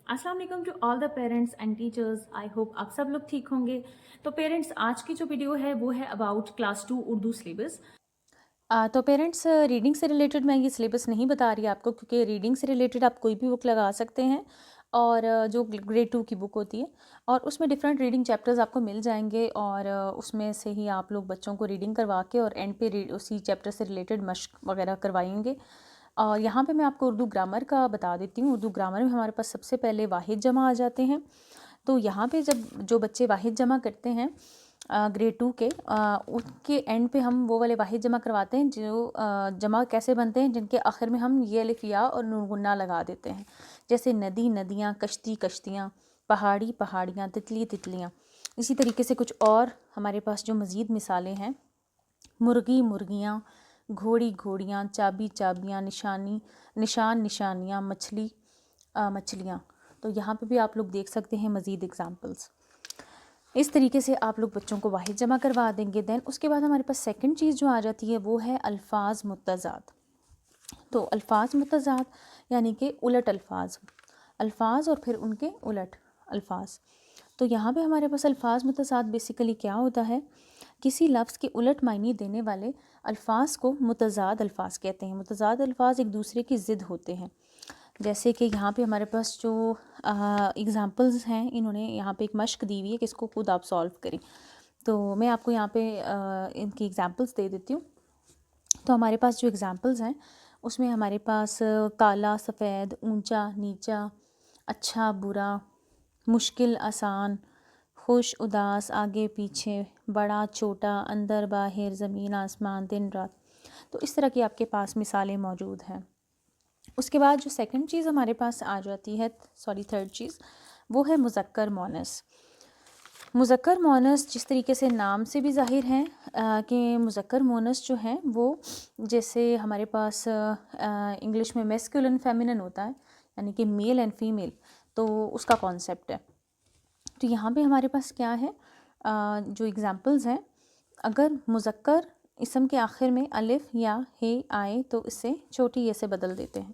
अस्सलाम वालेकुम to all the parents and teachers. I hope आप सब लोग ठीक होंगे। तो पेरेंट्स, आज की जो वीडियो है वो है अबाउट क्लास 2 उर्दू सिलेबस। तो पेरेंट्स, रीडिंग से रिलेटेड मैं ये सिलेबस नहीं बता रही आपको, क्योंकि रीडिंग से रिलेटेड आप कोई भी बुक लगा सकते हैं। और जो ग्रेड 2 की बुक होती है और उसमें डिफरेंट रीडिंग चैप्टर्स आपको मिल जाएंगे, और उसमें से ही आप लोग बच्चों को रीडिंग करवा के और एंड पे उसी चैप्टर से रिलेटेड मश्क वगैरह करवाएंगे। और यहाँ पे मैं आपको उर्दू ग्रामर का बता देती हूँ। उर्दू ग्रामर में हमारे पास सबसे पहले वाहिद जमा आ जाते हैं। तो यहाँ पे जब जो बच्चे वाहिद जमा करते हैं ग्रेड 2 के, उनके एंड पे हम वो वाले वाहिद जमा करवाते हैं जो जमा कैसे बनते हैं, जिनके आखिर में हम ये अलिफ या और नून गुन्ना लगा देते हैं। जैसे नदी नदियाँ, कश्ती कश्तियाँ, पहाड़ी पहाड़ियाँ, तितली तितलियाँ। इसी तरीके से कुछ और हमारे पास जो मज़ीद मिसालें हैं, मुर्गी मुर्गियाँ, घोड़ी घोड़ियाँ, चाबी चाबियाँ, निशानी निशान निशानियाँ, मछली मछलियाँ। तो यहाँ पे भी आप लोग देख सकते हैं मज़ीद एग्ज़ाम्पल्स। इस तरीके से आप लोग बच्चों को वाहिद जमा करवा देंगे। देन उसके बाद हमारे पास सेकंड चीज़ जो आ जाती है वो है अल्फाज मुत्तज़ाद। तो अल्फाज मुत्तज़ाद यानी कि उलट अल्फाज, अल्फाज और फिर उनके उलट अल्फाज। तो यहाँ पे हमारे पास अल्फाज मुत्तज़ाद बेसिकली क्या होता है, किसी लफ्ज़ के उलट मायने देने वाले अल्फाज को मुत्तज़ाद अल्फाज कहते हैं। मुत्तज़ाद अल्फाज एक दूसरे की ज़िद होते हैं। जैसे कि यहाँ पे हमारे पास जो एग्ज़ाम्पल्स हैं, इन्होंने यहाँ पे एक मश्क दी हुई है कि इसको खुद आप सॉल्व करें। तो मैं आपको यहाँ पे इनकी एग्ज़ाम्पल्स दे देती हूँ। तो हमारे पास जो एग्ज़ाम्पल्स हैं उसमें हमारे पास काला सफ़ेद, ऊंचा नीचा, अच्छा बुरा, मुश्किल आसान, खुश उदास, आगे पीछे, बड़ा छोटा, अंदर बाहर, ज़मीन आसमान, दिन रात। तो इस तरह की आपके पास मिसालें मौजूद हैं। उसके बाद जो सेकंड चीज़ हमारे पास आ जाती है, थर्ड चीज़, वो है मुज़क्कर मोनस। मुज़क्कर मोनस जिस तरीके से नाम से भी ज़ाहिर है कि मुज़क्कर मोनस जो हैं वो, जैसे हमारे पास इंग्लिश में मैस्कुलिन फेमिनिन होता है, यानी कि मेल एंड फीमेल, तो उसका कॉन्सेप्ट है। तो यहाँ पे हमारे पास क्या है, जो एग्ज़ाम्पल्स हैं, अगर मुज़क्कर इसम के आखिर में अलिफ या हे आए तो इसे छोटी ये से बदल देते हैं।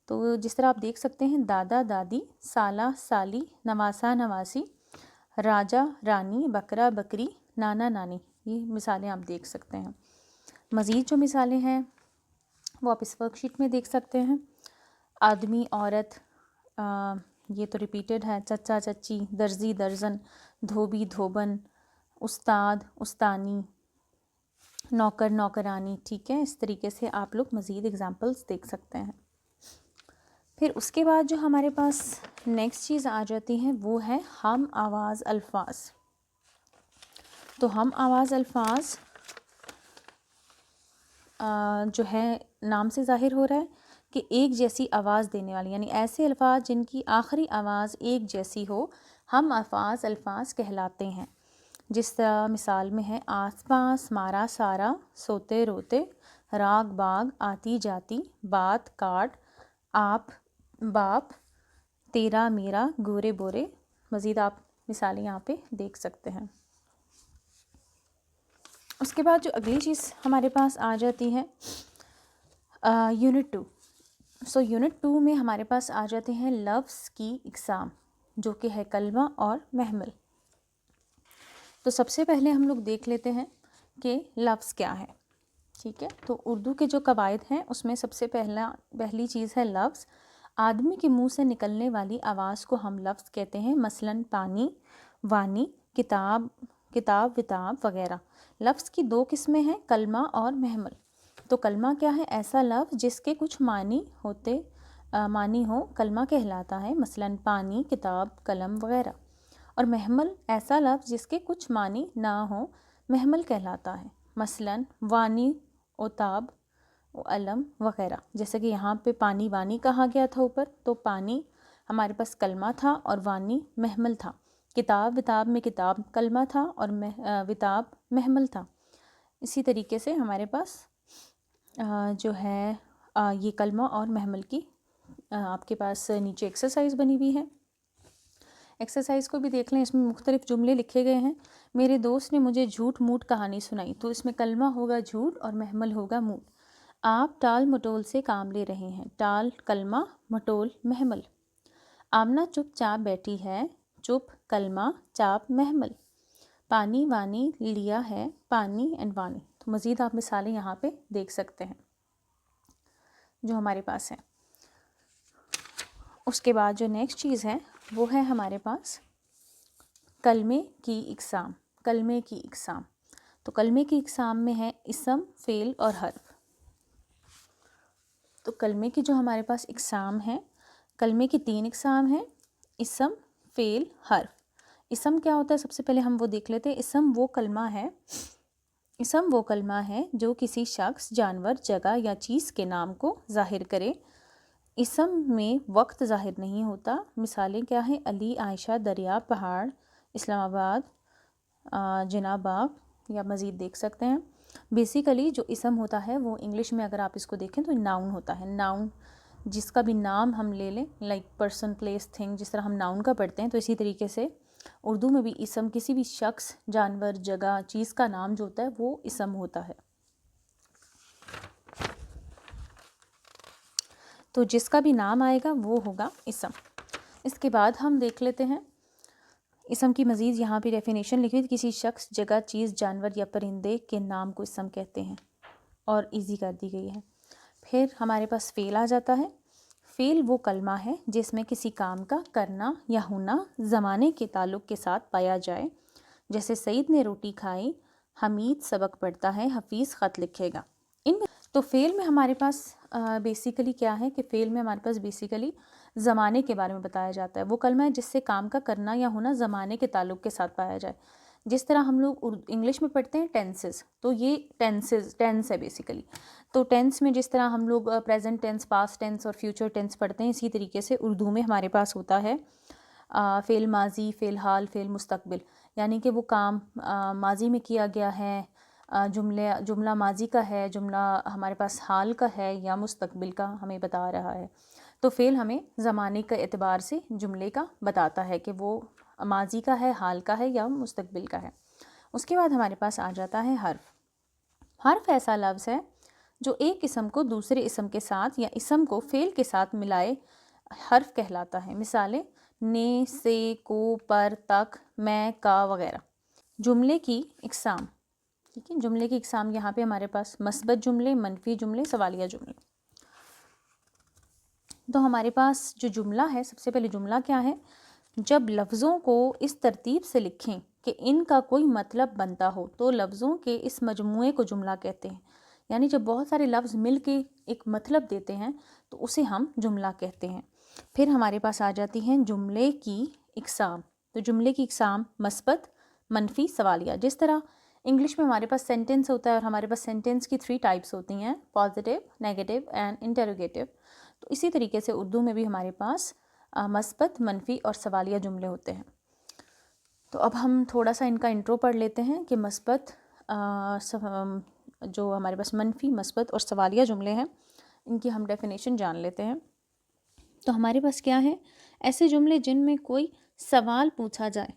तो जिस तरह आप देख सकते हैं, दादा दादी, साला साली, नवासा नवासी, राजा रानी, बकरा बकरी, नाना नानी, ये मिसालें आप देख सकते हैं। मज़ीद जो मिसालें हैं वो आप इस वर्कशीट में देख सकते हैं। आदमी औरत, ये तो रिपीटेड है, चचा चच्ची, दर्जी दर्जन, धोबी धोबन, उस्ताद उस्तानी, नौकर नौकरानी। ठीक है, इस तरीके से आप लोग मज़ीद एग्ज़ाम्पल्स देख सकते हैं। फिर उसके बाद जो हमारे पास नेक्स्ट चीज़ आ जाती है वो है हम आवाज़ अल्फाज। तो हम आवाज़ अल्फाज जो है नाम से ज़ाहिर हो रहा है कि एक जैसी आवाज़ देने वाली, यानी ऐसे अल्फाज जिनकी आखिरी आवाज़ एक जैसी हो, हम आवाज़ अल्फाज कहलाते हैं। जिस तरह मिसाल में है, आस पास, मारा सारा, सोते रोते, राग बाग, आती जाती, बात काट, आप बाप, तेरा मेरा, गोरे बोरे। मज़ीद आप मिसालें यहाँ पे देख सकते हैं। उसके बाद जो अगली चीज़ हमारे पास आ जाती है यूनिट 2। सो यूनिट 2 में हमारे पास आ जाते हैं लफ्ज़ की इक़साम, जो कि है कलमा और महमल। तो सबसे पहले हम लोग देख लेते हैं कि लफ्ज़ क्या है। ठीक है, तो उर्दू के जो कवायद हैं उसमें सबसे पहली चीज़ है लफ्ज़। आदमी के मुंह से निकलने वाली आवाज़ को हम लफ्ज़ कहते हैं, मसलन पानी, वानी, किताब, किताब विताब वगैरह। लफ्ज़ की दो किस्में हैं, कलमा और महमल। तो कलमा क्या है, ऐसा लफ्ज़ जिसके कुछ मानी हो, कलमा कहलाता है, मसलन पानी, किताब, कलम वगैरह। और महमल ऐसा लफ्ज़ जिसके कुछ मानी ना हो, महमल कहलाता है, मसलन वानी, उताब, अलम वगैरह। जैसे कि यहाँ पे पानी वानी कहा गया था ऊपर, तो पानी हमारे पास कलमा था और वानी महमल था। किताब विताब में किताब कलमा था और विताब महमल था। इसी तरीके से हमारे पास जो है ये कलमा और महमल की आपके पास नीचे एक्सरसाइज बनी हुई है। एक्सरसाइज को भी देख लें, इसमें मुख्तलिफ जुमले लिखे गए हैं। मेरे दोस्त ने मुझे झूठ मूठ कहानी सुनाई, तो इसमें कलमा होगा झूठ और महमल होगा मूठ। आप टाल मटोल से काम ले रहे हैं, टाल कलमा, मटोल महमल। आमना चुपचाप बैठी है, चुप कलमा चाप महमल, पानी वानी लिया है, पानी एंड वानी। तो मज़ीद आप मिसालें यहाँ पे देख सकते हैं जो हमारे पास है। उसके बाद जो नेक्स्ट चीज़ है वो है हमारे पास कलमे की इक़साम। कलमे की इक़साम, तो कलमे की इक़साम में है इसम, फ़ेल और हर्फ। तो कलमे की जो हमारे पास इक़साम है, कलमे की 3 इक़साम हैं, इसम, फ़ेल, हर्फ। इसम क्या होता है सबसे पहले हम वो देख लेते हैं। इसम वो कलमा है जो किसी शख्स, जानवर, जगह या चीज़ के नाम को ज़ाहिर करे। इसम में वक्त ज़ाहिर नहीं होता। मिसालें क्या हैं? अली, आयशा, दरिया, पहाड़, इस्लामाबाद, जिना बाग या मज़ीद देख सकते हैं। बेसिकली जो इसम होता है वो इंग्लिश में अगर आप इसको देखें तो नाउन होता है। नाउन जिसका भी नाम हम ले लें, लाइक पर्सन, प्लेस, थिंग, जिस तरह हम नाउन का पढ़ते हैं तो इसी तरीके से उर्दू में भी इसम किसी भी शख्स, जानवर, जगह, चीज़ का नाम जो होता है वो इसम होता है। तो जिसका भी नाम आएगा वो होगा इसम। इसके बाद हम देख लेते हैं इसम की मज़ीद यहाँ पे डेफिनेशन लिखी थी। किसी शख्स, जगह, चीज़, जानवर या परिंदे के नाम को इसम कहते हैं और इजी कर दी गई है। फिर हमारे पास फ़ेल आ जाता है। फ़ेल वो कलमा है जिसमें किसी काम का करना या होना ज़माने के ताल्लुक़ के साथ पाया जाए। जैसे सईद ने रोटी खाई, हमीद सबक पढ़ता है, हफीज़ ख़त लिखेगा। इनमें तो फ़ेल में हमारे पास बेसिकली क्या है कि फ़ेल में हमारे पास बेसिकली ज़माने के बारे में बताया जाता है। वो कलमा है जिससे काम का करना या होना ज़माने के ताल्लुक़ के साथ पाया जाए। जिस तरह हम लोग इंग्लिश में पढ़ते हैं टेंसेस, तो ये टेंस है बेसिकली। तो टेंस में जिस तरह हम लोग प्रेजेंट टेंस, पास्ट टेंस और फ्यूचर टेंस पढ़ते हैं, इसी तरीके से उर्दू में हमारे पास होता है फ़ेल माजी, फ़ेल हाल, फ़ेल मुस्तकबिल। यानी कि वो काम माजी में किया गया है, जुमला माजी का है, जुमला हमारे पास हाल का है या मुस्तकबिल का हमें बता रहा है। तो फ़ेल हमें ज़माने के एतबार से जुमले का बताता है कि वो माजी का है, हाल का है या मुस्तकबिल का है। उसके बाद हमारे पास आ जाता है हर्फ। हर्फ ऐसा लफ्ज़ है जो एक इसम को दूसरे इसम के साथ या इसम को फ़ेल के साथ मिलाए हर्फ कहलाता है। मिसालें ने, से, को, पर, तक, मैं, का वगैरह। जुमले की इक़साम, ठीक है। जुमले की इक़साम यहाँ पे हमारे पास मस्बत जुमले, मनफी जुमले, सवालिया जुमले। तो हमारे पास जो जुमला है, सबसे पहले जुमला क्या है? जब लफ्ज़ों को इस तरतीब से लिखें कि इनका कोई मतलब बनता हो तो लफ्ज़ों के इस मजमूए को जुमला कहते हैं। यानी जब बहुत सारे लफ्ज़ मिल के एक मतलब देते हैं तो उसे हम जुमला कहते हैं। फिर हमारे पास आ जाती हैं जुमले की इक़साम। तो जुमले की इक़साम मस्बत, मनफी, सवालिया। जिस तरह इंग्लिश में हमारे पास सेंटेंस होता है और हमारे पास सेंटेंस की 3 टाइप्स होती हैं, पॉजिटिव, नेगेटिव एंड इंटरोगेटिव। तो इसी तरीके से उर्दू में भी हमारे पास मस्बत, मनफी और सवालिया जुमले होते हैं। तो अब हम थोड़ा सा इनका इंट्रो पढ़ लेते हैं कि मस्बत, जो हमारे पास मनफी, मस्बत और सवालिया जुमले हैं, इनकी हम डेफिनेशन जान लेते हैं। तो हमारे पास क्या है? ऐसे जुमले जिनमें कोई सवाल पूछा जाए,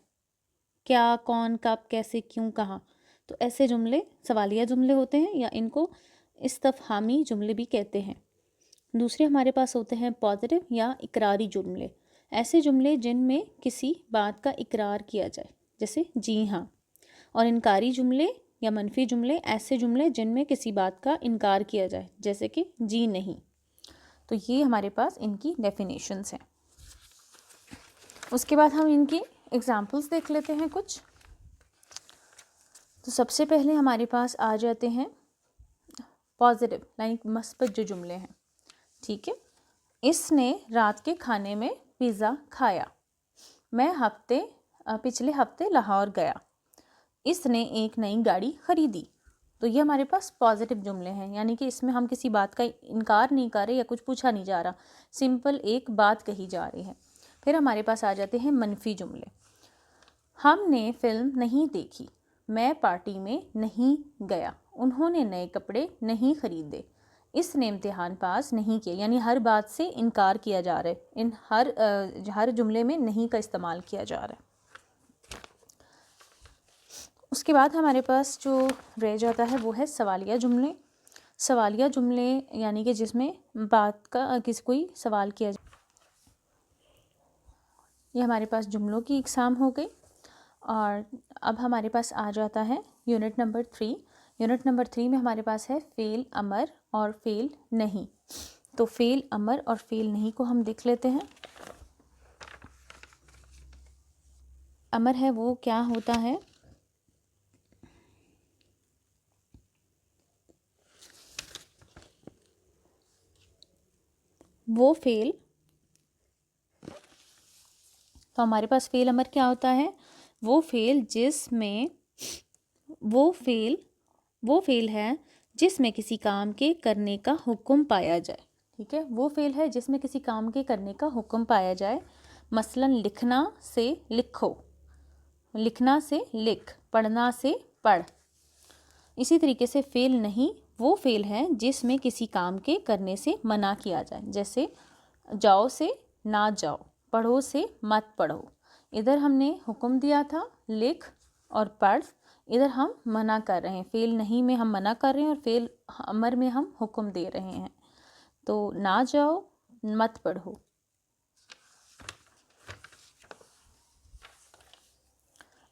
क्या, कौन, कब, कैसे, क्यों, कहाँ, तो ऐसे जुमले सवालिया जुमले होते हैं या इनको इस्तफहामी जुमले भी कहते हैं। दूसरे हमारे पास होते हैं पॉजिटिव या इकरारी जुमले। ऐसे जुमले जिनमें किसी बात का इकरार किया जाए, जैसे जी हाँ। और इनकारी जुमले या मनफी जुमले, ऐसे जुमले जिनमें किसी बात का इनकार किया जाए, जैसे कि जी नहीं। तो ये हमारे पास इनकी डेफिनेशंस हैं। उसके बाद हम इनकी एग्जाम्पल्स देख लेते हैं कुछ। तो सबसे पहले हमारे पास आ जाते हैं पॉजिटिव लाइक मस्बत जो जुमले हैं, ठीक है। इसने रात के खाने में पिज़्ज़ा खाया। मैं पिछले हफ्ते लाहौर गया। इसने एक नई गाड़ी ख़रीदी। तो ये हमारे पास पॉजिटिव जुमले हैं, यानी कि इसमें हम किसी बात का इनकार नहीं कर रहे या कुछ पूछा नहीं जा रहा, सिंपल एक बात कही जा रही है। फिर हमारे पास आ जाते हैं मनफी जुमले। हमने फ़िल्म नहीं देखी, मैं पार्टी में नहीं गया, उन्होंने नए कपड़े नहीं ख़रीदे, इसने इम्तिहान पास नहीं किया। यानी हर बात से इनकार किया जा रहा है, इन हर जुमले में नहीं का इस्तेमाल किया जा रहा है। उसके बाद हमारे पास जो रह जाता है वो है सवालिया जुमले। सवालिया जुमले यानी कि जिसमें बात का कोई सवाल किया जाए। یہ ہمارے پاس جملوں کی اقسام ہو گئی. اور اب ہمارے پاس آ جاتا ہے یونٹ نمبر 3. یونٹ نمبر 3 میں ہمارے پاس ہے فعل امر اور فعل نہیں. تو فعل امر اور فعل نہیں کو ہم دیکھ لیتے ہیں. امر ہے وہ کیا ہوتا ہے؟ وہ فعل. تو ہمارے پاس فعل امر کیا ہوتا ہے؟ وہ فعل جس میں وہ فعل ہے جس میں کسی کام کے کرنے کا حکم پایا جائے. ٹھیک ہے، وہ فعل ہے جس میں کسی کام کے کرنے کا حکم پایا جائے. مثلا لکھنا سے لکھو، لکھنا سے لکھ، پڑھنا سے پڑھ. اسی طریقے سے فعل نہیں وہ فعل ہے جس میں کسی کام کے کرنے سے منع کیا جائے. جیسے جاؤ سے نہ جاؤ، پڑھو سے مت پڑھو. ادھر ہم نے حکم دیا تھا لکھ اور پڑھ، ادھر ہم منع کر رہے ہیں. فعل نہیں میں ہم منع کر رہے ہیں اور فعل امر میں ہم حکم دے رہے ہیں. تو نہ جاؤ، مت پڑھو.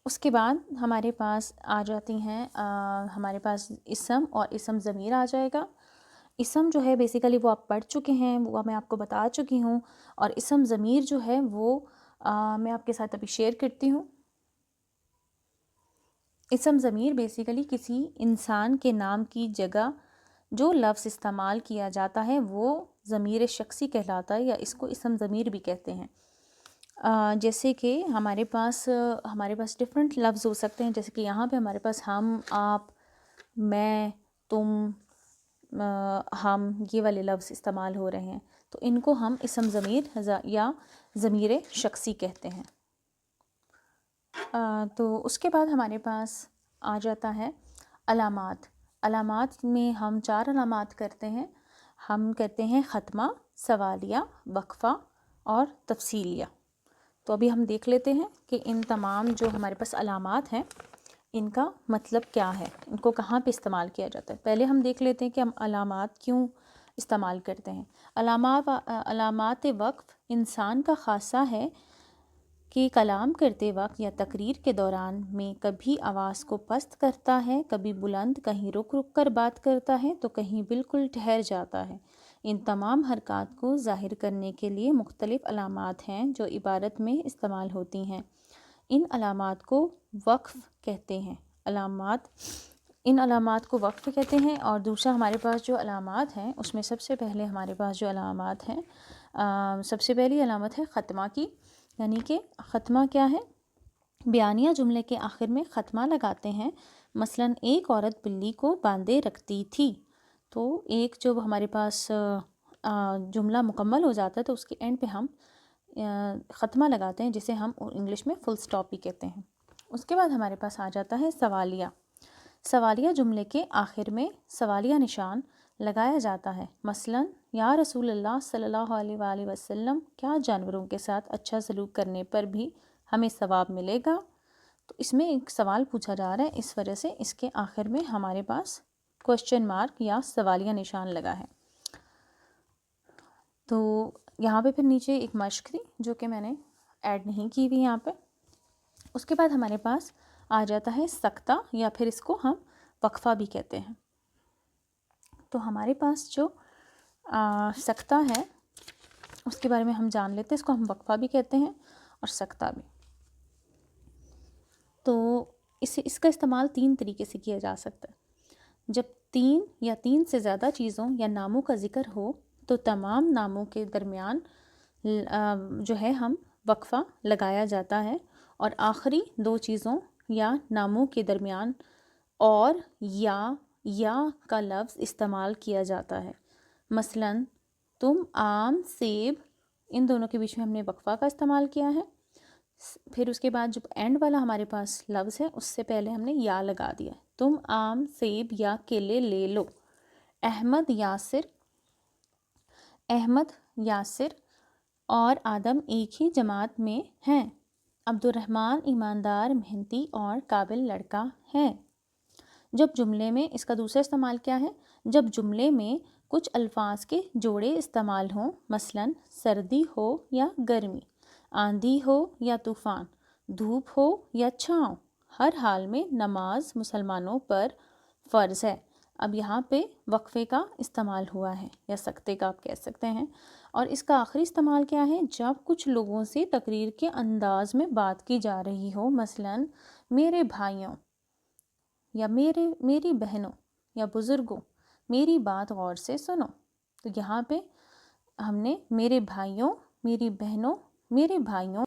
اس کے بعد ہمارے پاس آ جاتی ہیں ہمارے پاس اسم اور اسم ضمیر آ جائے گا. اسم جو ہے بیسیکلی وہ آپ پڑھ چکے ہیں، وہ میں آپ کو بتا چکی ہوں. اور اسم ضمیر جو ہے وہ میں آپ کے ساتھ ابھی شیئر کرتی ہوں. اسم ضمیر بیسیکلی کسی انسان کے نام کی جگہ جو لفظ استعمال کیا جاتا ہے وہ ضمیر شخصی کہلاتا ہے، یا اس کو اسم ضمیر بھی کہتے ہیں. جیسے کہ ہمارے پاس ڈفرینٹ لفظ ہو سکتے ہیں. جیسے کہ یہاں پہ ہمارے پاس ہم، آپ، میں، تم، ہم، یہ والے لفظ استعمال ہو رہے ہیں. تو ان کو ہم اسم ضمیر یا ضمیر شخصی کہتے ہیں. تو اس کے بعد ہمارے پاس آ جاتا ہے علامات. علامات میں ہم 4 علامات کرتے ہیں. ہم کرتے ہیں ختمہ، سوالیہ، وقفہ اور تفصیلیہ. تو ابھی ہم دیکھ لیتے ہیں کہ ان تمام جو ہمارے پاس علامات ہیں ان کا مطلب کیا ہے، ان کو کہاں پہ استعمال کیا جاتا ہے. پہلے ہم دیکھ لیتے ہیں کہ ہم علامات کیوں استعمال کرتے ہیں. علامات وقف انسان کا خاصہ ہے کہ کلام کرتے وقت یا تقریر کے دوران میں کبھی آواز کو پست کرتا ہے، کبھی بلند، کہیں رک رک کر بات کرتا ہے تو کہیں بالکل ٹھہر جاتا ہے. ان تمام حرکات کو ظاہر کرنے کے لیے مختلف علامات ہیں جو عبارت میں استعمال ہوتی ہیں. ان علامات کو وقف کہتے ہیں. ان علامات کو وقف کہتے ہیں. اور دوسرا ہمارے پاس جو علامات ہیں اس میں سب سے پہلے ہمارے پاس جو علامات ہیں، سب سے پہلی علامت ہے ختمہ کی. یعنی کہ ختمہ کیا ہے؟ بیانیہ جملے کے آخر میں ختمہ لگاتے ہیں. مثلا ایک عورت بلی کو باندھے رکھتی تھی. تو ایک جو ہمارے پاس جملہ مکمل ہو جاتا ہے تو اس کے اینڈ پہ ہم ختمہ لگاتے ہیں، جسے ہم انگلش میں فل سٹاپ بھی کہتے ہیں. اس کے بعد ہمارے پاس آ جاتا ہے سوالیہ. سوالیہ جملے کے آخر میں سوالیہ نشان لگایا جاتا ہے. مثلا یا رسول اللہ صلی اللہ علیہ وآلہ وسلم، کیا جانوروں کے ساتھ اچھا سلوک کرنے پر بھی ہمیں ثواب ملے گا؟ تو اس میں ایک سوال پوچھا جا رہا ہے، اس وجہ سے اس کے آخر میں ہمارے پاس کوشچن مارک یا سوالیہ نشان لگا ہے. تو یہاں پہ پھر نیچے ایک مشق تھی جو کہ میں نے ایڈ نہیں کی ہوئی یہاں پہ. اس کے بعد ہمارے پاس آ جاتا ہے سکتہ، یا پھر اس کو ہم وقفہ بھی کہتے ہیں. تو ہمارے پاس جو سکتہ ہے اس کے بارے میں ہم جان لیتے ہیں. اس کو ہم وقفہ بھی کہتے ہیں اور سکتہ بھی. تو اس کا استعمال 3 طریقے سے کیا جا سکتا ہے. جب 3 یا 3 سے زیادہ چیزوں یا ناموں کا ذکر ہو تو تمام ناموں کے درمیان جو ہے ہم وقفہ لگایا جاتا ہے، اور آخری 2 چیزوں یا ناموں کے درمیان اور یا کا لفظ استعمال کیا جاتا ہے. مثلا تم، آم، سیب، ان دونوں کے بیچ میں ہم نے وقفہ کا استعمال کیا ہے. پھر اس کے بعد جو اینڈ والا ہمارے پاس لفظ ہے اس سے پہلے ہم نے یا لگا دیا. تم آم، سیب یا کیلے لے لو. احمد، یاسر اور آدم ایک ہی جماعت میں ہیں. عبد الرحمن ایماندار، محنتی اور قابل لڑکا ہے. جب جملے میں اس کا دوسرا استعمال کیا ہے؟ جب جملے میں کچھ الفاظ کے جوڑے استعمال ہوں، مثلا سردی ہو یا گرمی. आंधी हो या तूफ़ान, धूप हो या छाँव, हर हाल में नमाज मुसलमानों पर फ़र्ज़ है। अब यहाँ पे वक्फ़े का इस्तेमाल हुआ है या सकते का आप कह सकते हैं। और इसका आखिरी इस्तेमाल क्या है? जब कुछ लोगों से तकरीर के अंदाज़ में बात की जा रही हो, मसलन मेरे भाइयों या मेरी बहनों या बुज़ुर्गों, मेरी बात गौर से सुनो। तो यहाँ पे हमने मेरे भाइयों, मेरी बहनों, मेरे भाइयों,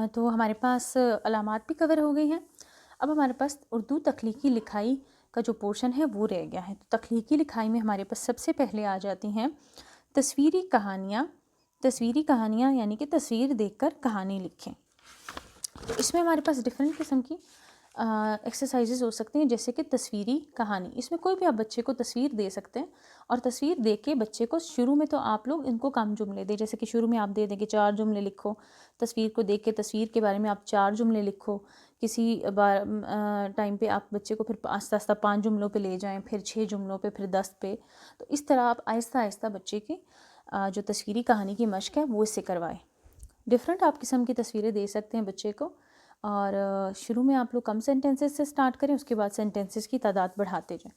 तो हमारे पास अलामात भी कवर हो गई हैं। अब हमारे पास उर्दू तख्लीकी लिखाई का जो पोर्शन है वो रह गया है। तो तख्लीकी लिखाई में हमारे पास सबसे पहले आ जाती हैं तस्वीरी कहानियाँ। तस्वीरी कहानियाँ यानी कि तस्वीर देखकर कहानी लिखें। तो इसमें हमारे पास डिफरेंट किस्म की एक्सरसाइजेज हो सकते हैं, जैसे कि तस्वीरी कहानी। इसमें कोई भी आप बच्चे को तस्वीर दे सकते हैं और तस्वीर दे के बच्चे को शुरू में तो आप लोग इनको कम जुमले दें, जैसे कि शुरू में आप दे दें कि 4 जुमले लिखो। तस्वीर को देख के तस्वीर के बारे में आप 4 जुमले लिखो। किसी टाइम पे आप बच्चे को फिर आस्ता आस्ता 5 जुमलों पे ले जाएं, फिर 6 जुमलों पे, फिर 10 पे। तो इस तरह आप आहिस्ता आहिस्ता बच्चे की जो तस्वीरी कहानी की मश्क है वो इससे करवाएं। डिफरेंट आप किस्म की तस्वीरें दे सकते हैं बच्चे को। और शुरू में आप लोग कम सेंटेंसेस से स्टार्ट करें, उसके बाद सेंटेंसेस की तादाद बढ़ाते जाएं।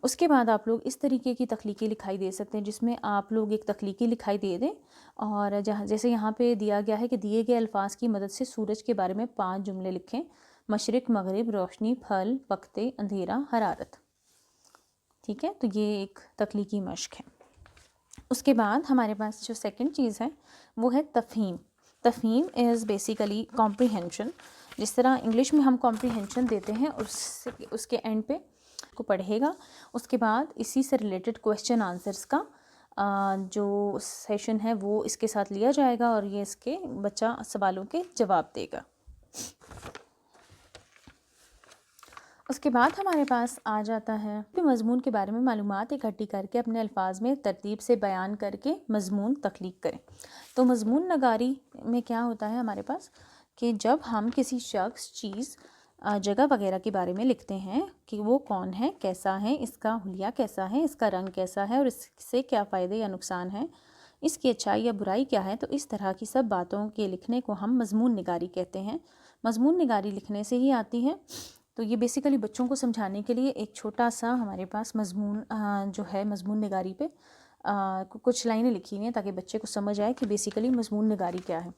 उसके बाद आप लोग इस तरीके की तख्लीकी लिखाई दे सकते हैं जिसमें आप लोग एक तख्लीकी लिखाई दे दें और जैसे यहाँ पे दिया गया है कि दिए गए अल्फाज की मदद से सूरज के बारे में 5 जुमले लिखें। मशरिक़, मगरिब, रोशनी, फल, वक्ते, अंधेरा, हरारत। ठीक है, तो ये एक तख्लीकी मश्क है। उसके बाद हमारे पास जो सेकंड चीज़ है वो है तफ़हीम। तफ़हीम इज़ बेसिकली कॉम्प्रीहेंशन। जिस तरह इंग्लिश में हम कॉम्प्रीहेंशन देते हैं उसके एंड पे को पढ़ेगा। उसके बाद इसी से रिलेटेड क्वेश्चन आंसर्स का जो सेशन है वो इसके साथ लिया जाएगा और ये इसके बच्चा सवालों के जवाब देगा। उसके बाद हमारे पास आ जाता है कि मज़मून के बारे में मालूमात इकट्ठी करके अपने अल्फाज में तरतीब से बयान करके मज़मून तख्लीक करें। तो मज़मून नगारी में क्या होता है हमारे पास कि जब हम किसी शख्स, चीज़, जगह वगैरह के बारे में लिखते हैं कि वो कौन है, कैसा है, इसका हुलिया कैसा है, इसका रंग कैसा है और इससे क्या फ़ायदे या नुकसान है, इसकी अच्छाई या बुराई क्या है, तो इस तरह की सब बातों के लिखने को हम मज़मून निगारी कहते हैं। मज़मून निगारी लिखने से ही आती है। तो ये बेसिकली बच्चों को समझाने के लिए एक छोटा सा हमारे पास मज़मून जो है मज़मून निगारी पे कुछ लाइनें लिखी हुई हैं ताकि बच्चे को समझ आए कि बेसिकली मज़मून निगारी क्या है।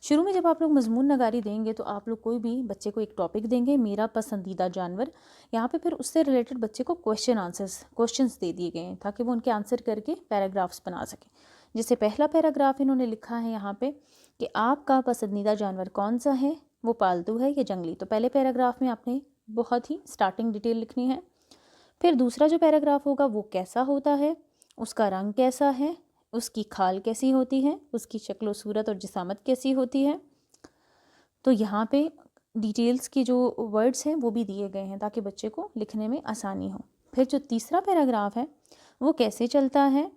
शुरू में जब आप लोग मज़मून निगारी देंगे तो आप लोग कोई भी बच्चे को एक टॉपिक देंगे, मेरा पसंदीदा जानवर। यहाँ पे फिर उससे रिलेटेड बच्चे को क्वेश्चंस दे दिए गए हैं ताकि वो उनके आंसर करके पैराग्राफ्स बना सकें। जैसे पहला पैराग्राफ इन्होंने लिखा है यहाँ पे कि आपका पसंदीदा जानवर कौन सा है, वो पालतू है या जंगली। तो पहले पैराग्राफ में आपने बहुत ही स्टार्टिंग डिटेल लिखनी है। फिर दूसरा जो पैराग्राफ होगा वो कैसा होता है, उसका रंग कैसा है, उसकी खाल कैसी होती है, उसकी शक्ल सूरत और जिसामत कैसी होती है। तो यहाँ पे डिटेल्स की जो वर्ड्स हैं वो भी दिए गए हैं ताकि बच्चे को लिखने में आसानी हो। फिर जो तीसरा पैराग्राफ है वो कैसे चलता है,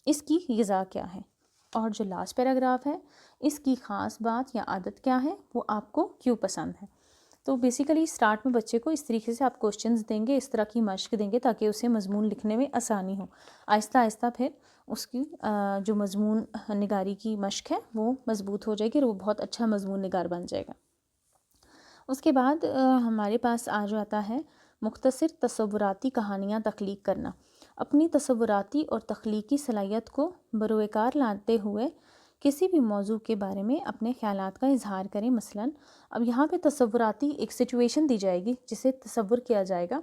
इसकी ग़िज़ा क्या है, और जो लास्ट पैराग्राफ है इसकी ख़ास बात या आदत क्या है, वो आपको क्यों पसंद है। तो बेसिकली स्टार्ट में बच्चे को इस तरीके से आप क्वेश्चंस देंगे, इस तरह की मश्क देंगे ताकि उसे मज़मून लिखने में आसानी हो। आहिस्ता आहिस्ता फिर उसकी जो मज़मून निगारी की मश्क है वो मज़बूत हो जाएगी और वो बहुत अच्छा मज़मून निगार बन जाएगा। उसके बाद हमारे पास आ जाता है मुख्तसर तसव्वुराती कहानियाँ तख्लीक करना। अपनी तसव्वुराती और तख्लीकी सलाहियत को बरोकार लाते हुए किसी भी मौजू के बारे में अपने ख़यालात का इजहार करें। मसलन अब यहाँ पे तसव्वुराती एक सिचुएशन दी जाएगी जिसे तसव्वुर किया जाएगा,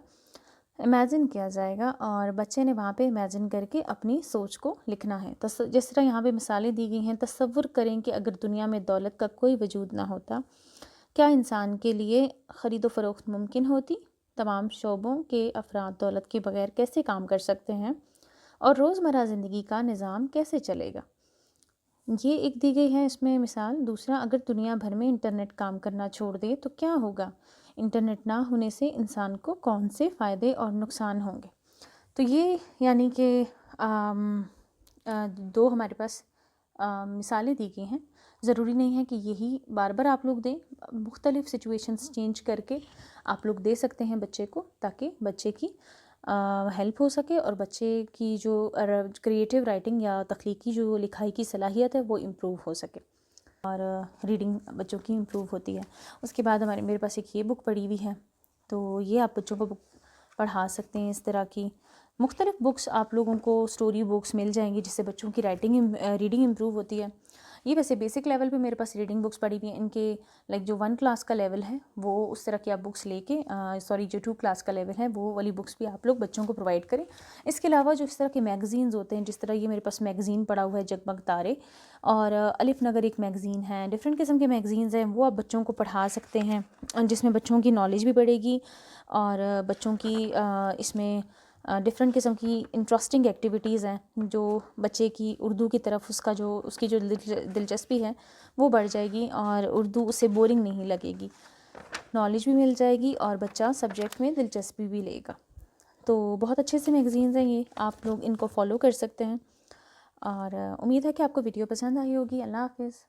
इमेजिन किया जाएगा और बच्चे ने वहाँ पे इमेजिन करके अपनी सोच को लिखना है। जिस तरह यहाँ पे मिसालें दी गई हैं, तसव्वुर करें कि अगर दुनिया में दौलत का कोई वजूद ना होता, क्या इंसान के लिए ख़रीदो फ़रोख्त मुमकिन होती, तमाम शोबों के अफराद दौलत के बगैर कैसे काम कर सकते हैं और रोज़मर्रा ज़िंदगी का निज़ाम कैसे चलेगा। ये एक दी गई है इसमें मिसाल। दूसरा, अगर दुनिया भर में इंटरनेट काम करना छोड़ दे तो क्या होगा, इंटरनेट ना होने से इंसान को कौन से फ़ायदे और नुकसान होंगे। तो ये यानी कि दो हमारे पास मिसालें दी गई हैं। ज़रूरी नहीं है कि यही बार बार आप लोग दें, मुख्तलिफ़ सिचुएशंस चेंज करके आप लोग दे सकते हैं बच्चे को ताकि बच्चे की ہیلپ ہو سکے اور بچے کی جو کریٹیو رائٹنگ یا تخلیقی جو لکھائی کی صلاحیت ہے وہ امپروو ہو سکے، اور ریڈنگ بچوں کی امپروو ہوتی ہے۔ اس کے بعد میرے پاس ایک یہ بک پڑی ہوئی ہے، تو یہ آپ بچوں کو پڑھا سکتے ہیں۔ اس طرح کی مختلف بکس آپ لوگوں کو اسٹوری بکس مل جائیں گی جس سے بچوں کی ریڈنگ امپروو ہوتی ہے۔ یہ ویسے بیسک لیول پہ میرے پاس ریڈنگ بکس پڑی ہوئی ہیں، ان کے لائک جو 1 کلاس کا لیول ہے وہ اس طرح کی آپ بکس لے کے جو 2 کلاس کا لیول ہے وہ والی بکس بھی آپ لوگ بچوں کو پرووائڈ کریں۔ اس کے علاوہ جو اس طرح کے میگزینز ہوتے ہیں، جس طرح یہ میرے پاس میگزین پڑا ہوا ہے جگمگ تارے، اور الف نگر ایک میگزین ہے، ڈفرینٹ قسم کے میگزینز ہیں، وہ آپ بچوں کو پڑھا سکتے ہیں، جس میں بچوں کی نالج بھی بڑھے گی اور بچوں کی اس میں ڈفرینٹ قسم کی انٹرسٹنگ ایکٹیویٹیز ہیں جو بچے کی اردو کی طرف اس کی جو دلچسپی ہے وہ بڑھ جائے گی، اور اردو اسے بورنگ نہیں لگے گی، نالج بھی مل جائے گی اور بچہ سبجیکٹ میں دلچسپی بھی لے گا۔ تو بہت اچھے سے میگزینز ہیں یہ، آپ لوگ ان کو فالو کر سکتے ہیں، اور امید ہے کہ آپ کو ویڈیو پسند آئی ہوگی۔ اللہ حافظ۔